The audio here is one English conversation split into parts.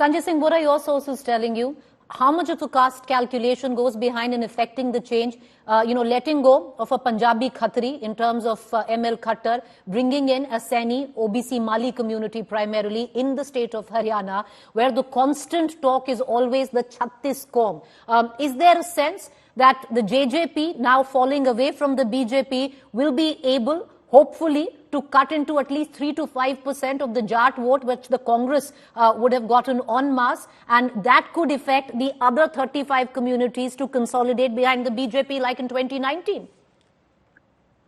Sanjay Singh, what are your sources telling you? How much of a caste calculation goes behind in effecting the change? Letting go of a Punjabi Khatri in terms of ML Khattar, bringing in a Saini OBC Mali community primarily in the state of Haryana, where the constant talk is always the Chhattis Kaum. Is there a sense that the JJP, now falling away from the BJP, will be able, hopefully, to cut into at least 3 to 5% of the Jat vote, which the Congress would have gotten en masse, and that could affect the other 35 communities to consolidate behind the BJP like in 2019?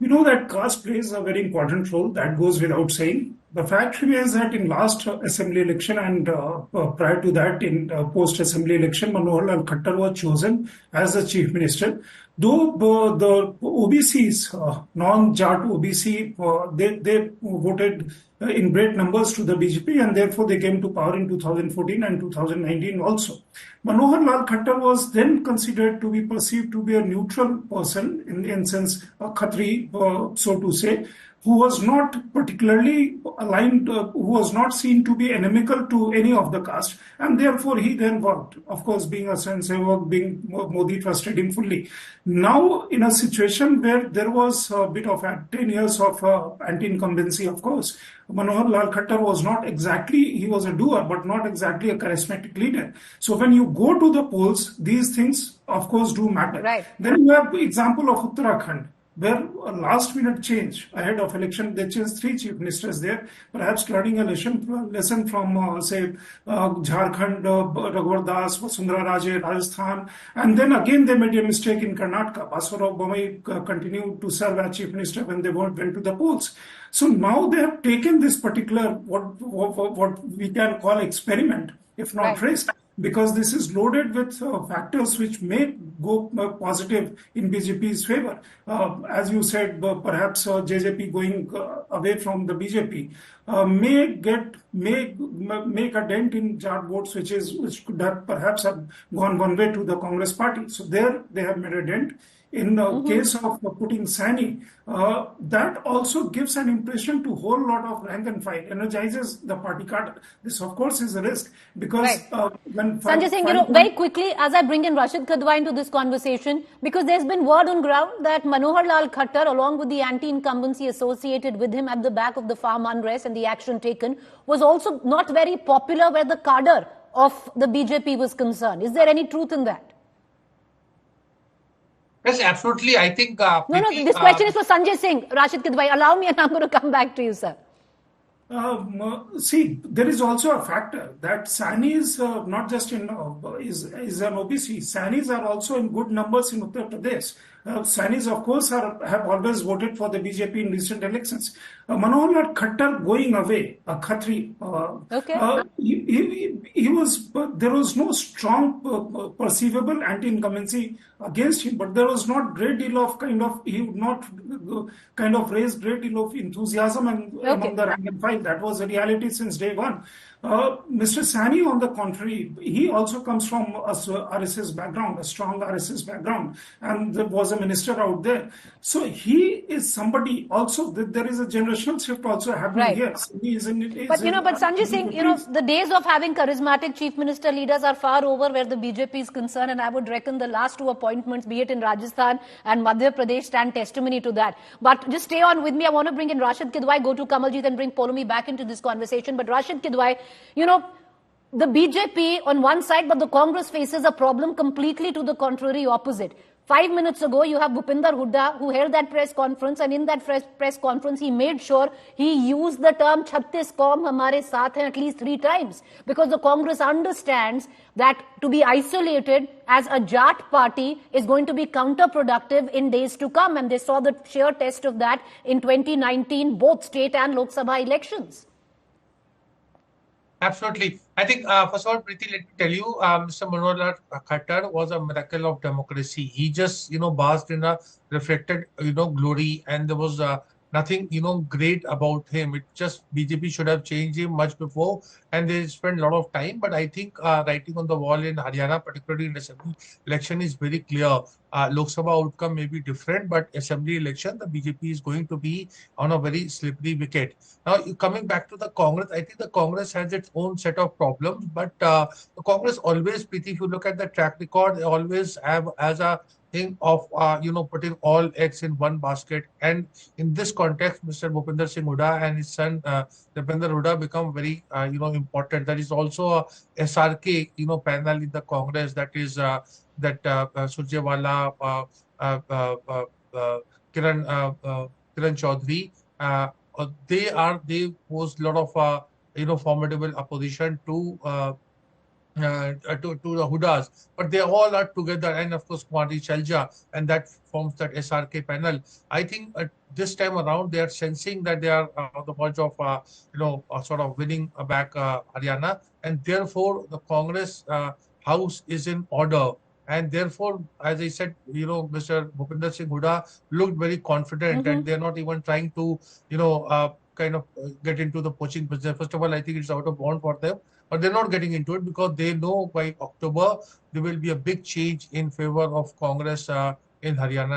You know that caste plays a very important role, that goes without saying. The fact remains that in last assembly election and prior to that in post-assembly election, Manohar Lal Khattar was chosen as the chief minister. Though the OBCs, non-Jat OBC, they voted in great numbers to the BJP and therefore they came to power in 2014 and 2019 also. Manohar Lal Khattar was then considered to be perceived to be a neutral person, in sense a Khatri, so to say, who was not particularly aligned, who was not seen to be inimical to any of the caste, and therefore he then worked. Of course, being a Sensei, being Modi trusted him fully. Now, in a situation where there was a bit of 10 years of anti-incumbency, of course, Manohar Lal Khattar was not exactly, he was a doer, but not exactly a charismatic leader. So when you go to the polls, these things, of course, do matter. Right. Then you have the example of Uttarakhand, where a last minute change ahead of election, they changed 3 chief ministers there, perhaps learning a lesson from, say, Jharkhand, Raghuvar Das, Vasundhara Raje, Rajasthan, and then again they made a mistake in Karnataka. Basurao Bommai continued to serve as chief minister when they went to the polls. So now they have taken this particular, what we can call experiment, if not risk, because this is loaded with factors which may go positive in BJP's favor. As you said, perhaps JJP going away from the BJP may make a dent in Jat votes, which could have perhaps have gone one way to the Congress party. So there they have made a dent. In the case of putting Saini, that also gives an impression to a whole lot of rank and file, energizes the party cadre. This, of course, is a risk because when Sanjay Singh, very quickly, as I bring in Rashid Kadwa into this conversation, because there's been word on ground that Manohar Lal Khattar, along with the anti-incumbency associated with him at the back of the farm unrest and the action taken, was also not very popular where the cadre of the BJP was concerned. Is there any truth in that? Yes, absolutely. I think... this question is for Sanjay Singh. Rashid Kadwai, allow me and I'm going to come back to you, sir. See, there is also a factor that Sainis not just in is an OBC. Sainis are also in good numbers in Uttar Pradesh. Sainis, of course, have always voted for the BJP in recent elections. Manohar Lal Khattar going away, a Khatri. There was no strong perceivable anti-incumbency against him, but there was not great deal of he would not raise great deal of enthusiasm among the rank and file. That was a reality since day one. Mr. Saini, on the contrary, he also comes from a RSS background, a strong RSS background, and there was a minister out there. So he is somebody also, there is a generational shift also happening here. So but Sanjay Singh, the days of having charismatic chief minister leaders are far over where the BJP is concerned, and I would reckon the last 2 appointments, be it in Rajasthan and Madhya Pradesh, stand testimony to that. But just stay on with me. I want to bring in Rashid Kidwai, go to Kamaljeet and bring Polomi back into this conversation. But Rashid Kidwai, the BJP on one side, but the Congress faces a problem completely to the contrary opposite. 5 minutes ago, you have Bhupinder Hooda, who held that press conference, and in that press conference, he made sure he used the term Chhattis Kaum Humare Saath Hai at least 3 times, because the Congress understands that to be isolated as a Jat party is going to be counterproductive in days to come, and they saw the sheer test of that in 2019, both state and Lok Sabha elections. Absolutely. I think, first of all, Preeti, let me tell you, Mr. Manohar Lal Khattar was a miracle of democracy. He just, basked in a reflected, glory, and there was nothing, great about him. It just BJP should have changed him much before, and they spent a lot of time. But I think writing on the wall in Haryana, particularly in assembly election, is very clear. Lok Sabha outcome may be different, but assembly election, the BJP is going to be on a very slippery wicket. Now, coming back to the Congress, I think the Congress has its own set of problems, but the Congress always, Preeti, if you look at the track record, they always have as a thing of putting all eggs in one basket. And in this context, Mr. Bhupinder Singh Hooda and his son Bhupinder Hooda become very important. There is also a SRK panel in the Congress, that is Surjewala, Kiran Kiran Chaudhary. They pose a lot of formidable opposition to the Hudas, but they all are together, and of course Kumari Chalja, and that forms that SRK panel. I think this time around they are sensing that they are on the verge of sort of winning back Haryana, and therefore the Congress house is in order. And therefore, as I said, Mr. Bhupinder Singh Hooda looked very confident, and they're not even trying to, kind of get into the poaching business. First of all, I think it's out of bound for them, but they're not getting into it because they know by October there will be a big change in favor of Congress in Haryana.